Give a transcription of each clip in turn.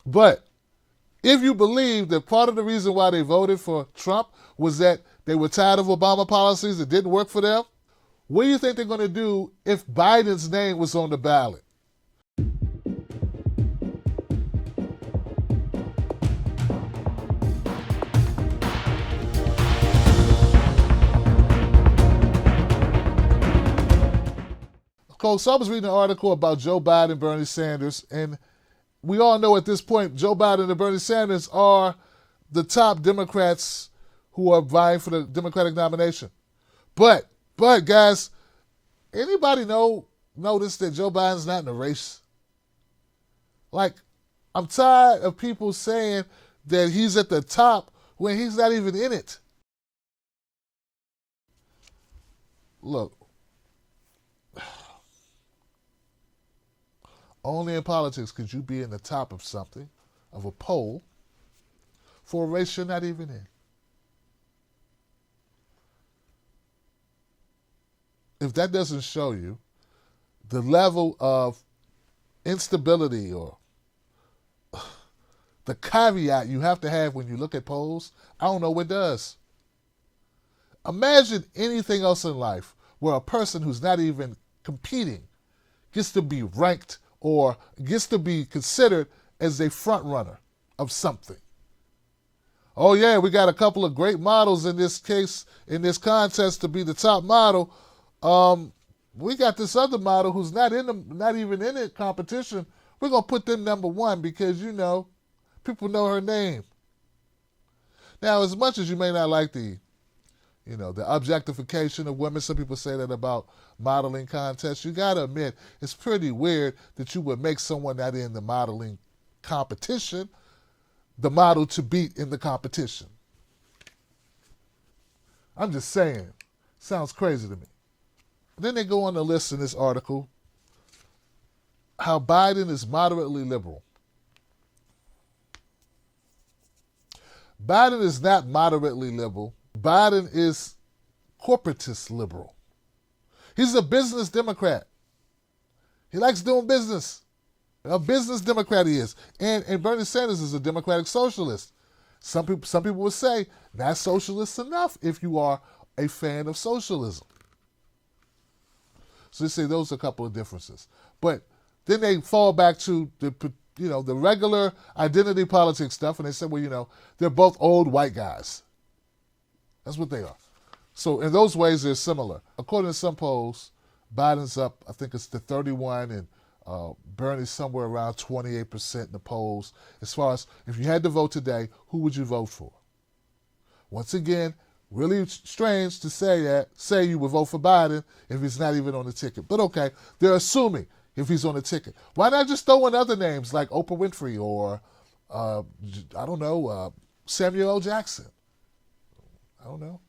But if you believe that part of the reason why they voted for Trump was that they were tired of Obama policies that didn't work for them, what do you think they're going to do if Biden's name was on the ballot? So I was reading an article about Joe Biden, Bernie Sanders, and we all know at this point Joe Biden and Bernie Sanders are the top Democrats who are vying for the Democratic nomination. But guys, anybody notice that Joe Biden's not in the race? Like, I'm tired of people saying that he's at the top when he's not even in it. Look, only in politics could you be in the top of something, of a poll, for a race you're not even in. If that doesn't show you the level of instability or the caveat you have to have when you look at polls, I don't know what does. Imagine anything else in life where a person who's not even competing gets to be ranked or gets to be considered as a front runner of something. Oh yeah, we got a couple of great models in this case, in this contest to be the top model. We got this other model who's not even in the competition. We're gonna put them number one because people know her name. Now, as much as you may not like the objectification of women, some people say that about modeling contests, you gotta admit it's pretty weird that you would make someone not in the modeling competition the model to beat in the competition. I'm just saying, sounds crazy to me. Then they go on to list in this article how Biden is moderately liberal. Biden is not moderately liberal. Biden is corporatist liberal. He's a business Democrat. He likes doing business. A business Democrat he is. And Bernie Sanders is a democratic socialist. Some people would say not socialist enough if you are a fan of socialism. So they say those are a couple of differences. But then they fall back to the regular identity politics stuff, and they say, well, they're both old white guys. That's what they are. So in those ways, they're similar. According to some polls, Biden's up, I think it's to 31, and Bernie's somewhere around 28% in the polls. As far as if you had to vote today, who would you vote for? Once again, really strange to say you would vote for Biden if he's not even on the ticket. But okay, they're assuming if he's on the ticket. Why not just throw in other names like Oprah Winfrey or, Samuel L. Jackson? I don't know.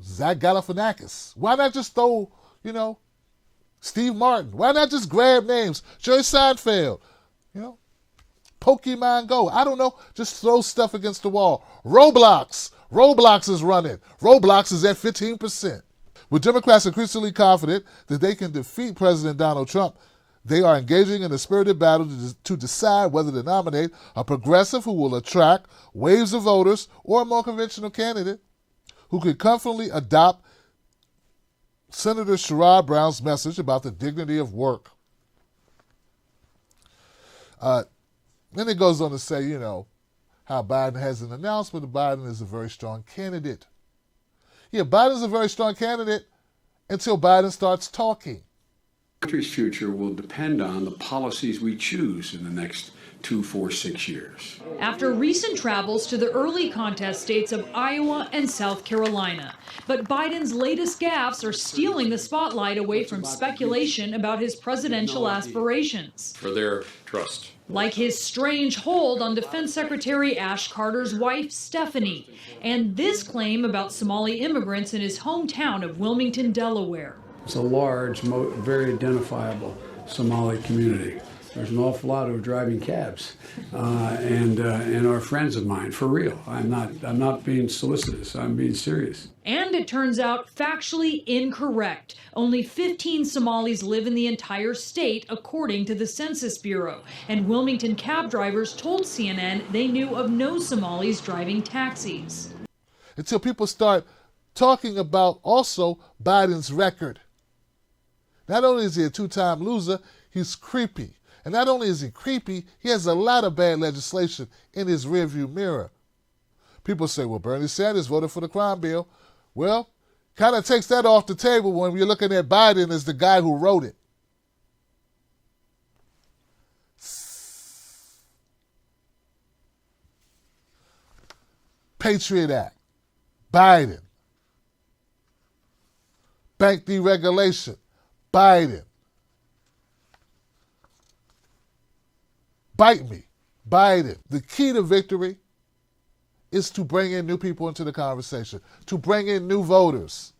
Zach Galifianakis. Why not just throw, Steve Martin? Why not just grab names? Jerry Seinfeld, Pokemon Go. I don't know. Just throw stuff against the wall. Roblox. Roblox is running. Roblox is at 15%. With Democrats increasingly confident that they can defeat President Donald Trump, they are engaging in a spirited battle to decide whether to nominate a progressive who will attract waves of voters or a more conventional candidate who could confidently adopt Senator Sherrod Brown's message about the dignity of work. Then it goes on to say, how Biden has an announcement that Biden is a very strong candidate. Yeah, Biden's a very strong candidate until Biden starts talking. The country's future will depend on the policies we choose in the next 2, 4, 6 years. After recent travels to the early contest states of Iowa and South Carolina. But Biden's latest gaffes are stealing the spotlight away from speculation about his presidential aspirations. For their trust. Like his strange hold on Defense Secretary Ash Carter's wife, Stephanie, and this claim about Somali immigrants in his hometown of Wilmington, Delaware. It's a large, very identifiable Somali community. There's an awful lot who are driving cabs, and are friends of mine, for real. I'm not being solicitous. I'm being serious. And it turns out factually incorrect. Only 15 Somalis live in the entire state, according to the Census Bureau. And Wilmington cab drivers told CNN they knew of no Somalis driving taxis. Until people start talking about also Biden's record. Not only is he a two-time loser, he's creepy. And not only is he creepy, he has a lot of bad legislation in his rearview mirror. People say, well, Bernie Sanders voted for the crime bill. Well, kind of takes that off the table when you're looking at Biden as the guy who wrote it. Patriot Act, Biden. Bank deregulation, Biden. Bite me, Biden. The key to victory is to bring in new people into the conversation, to bring in new voters,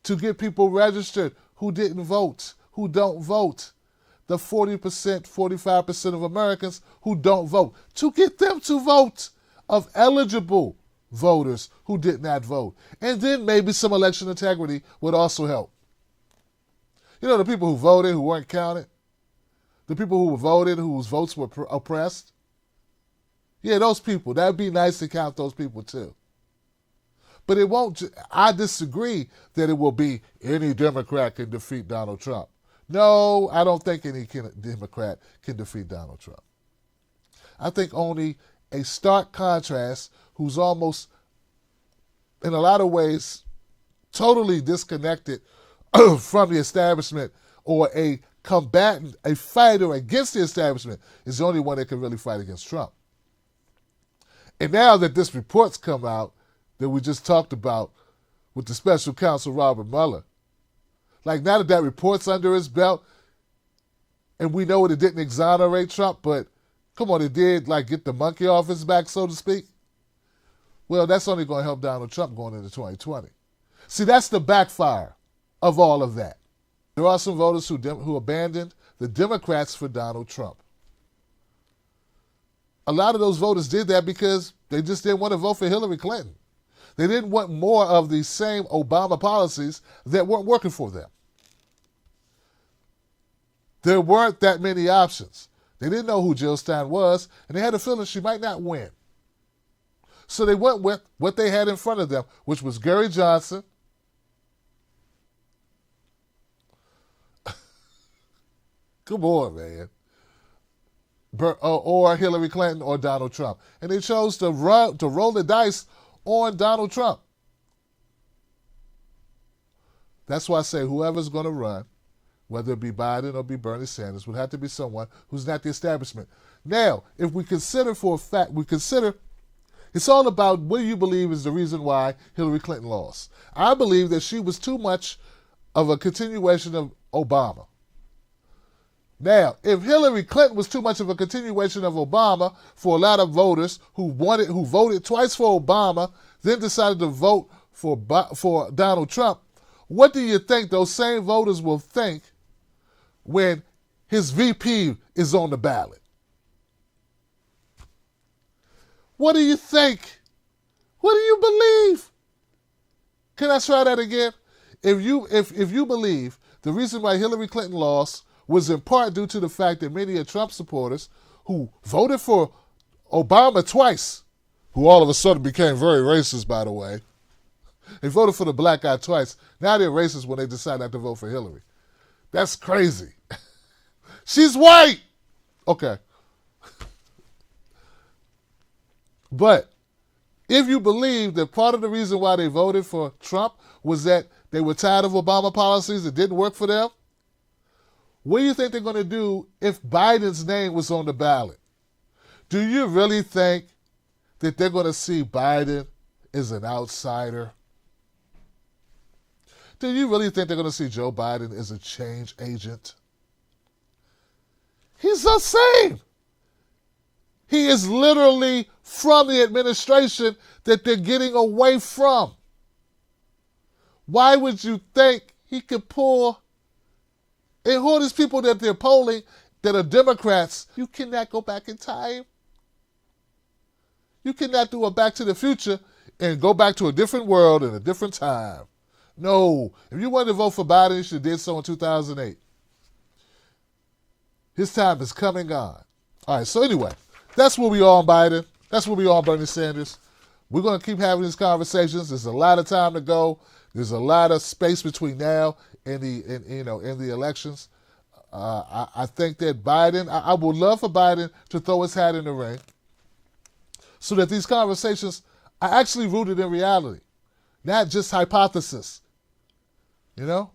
to get people registered who didn't vote, who don't vote. The 40%, 45% of Americans who don't vote, to get them to vote, of eligible voters who did not vote. And then maybe some election integrity would also help. You know, the people who voted who weren't counted, the people who voted whose votes were oppressed. Yeah, those people. That'd be nice to count those people too. But it won't. I disagree that it will be any Democrat can defeat Donald Trump. No, I don't think any Democrat can defeat Donald Trump. I think only a stark contrast who's almost, in a lot of ways, totally disconnected from the establishment, or a combatant, a fighter against the establishment, is the only one that can really fight against Trump. And now that this report's come out that we just talked about with the special counsel Robert Mueller, like now that report's under his belt, and we know it didn't exonerate Trump, but come on, it did like get the monkey off his back, so to speak. Well, that's only going to help Donald Trump going into 2020. See, that's the backfire of all of that. There are some voters who abandoned the Democrats for Donald Trump. A lot of those voters did that because they just didn't want to vote for Hillary Clinton. They didn't want more of the same Obama policies that weren't working for them. There weren't that many options. They didn't know who Jill Stein was, and they had a feeling she might not win. So they went with what they had in front of them, which was Gary Johnson, come on, man, or Hillary Clinton or Donald Trump. And they chose to roll the dice on Donald Trump. That's why I say whoever's going to run, whether it be Biden or be Bernie Sanders, would have to be someone who's not the establishment. Now, if we consider for a fact, it's all about what do you believe is the reason why Hillary Clinton lost. I believe that she was too much of a continuation of Obama. Now, if Hillary Clinton was too much of a continuation of Obama for a lot of voters who voted twice for Obama, then decided to vote for Donald Trump, what do you think those same voters will think when his VP is on the ballot? What do you think? What do you believe? Can I try that again? If you believe the reason why Hillary Clinton lost was in part due to the fact that many of Trump supporters who voted for Obama twice, who all of a sudden became very racist, by the way, they voted for the black guy twice. Now they're racist when they decide not to vote for Hillary. That's crazy. She's white. Okay. But if you believe that part of the reason why they voted for Trump was that they were tired of Obama policies that didn't work for them, what do you think they're going to do if Biden's name was on the ballot? Do you really think that they're going to see Biden as an outsider? Do you really think they're going to see Joe Biden as a change agent? He's the same. He is literally from the administration that they're getting away from. Why would you think he could pull, and who are these people that they're polling that are Democrats, you cannot go back in time. You cannot do a Back to the Future and go back to a different world and a different time. No. If you wanted to vote for Biden, you should have did so in 2008. His time is come and gone. All right, so anyway, that's where we are on Biden. That's where we are on Bernie Sanders. We're going to keep having these conversations. There's a lot of time to go. There's a lot of space between now and the elections. I think that Biden, I would love for Biden to throw his hat in the ring so that these conversations are actually rooted in reality, not just hypothesis. You know?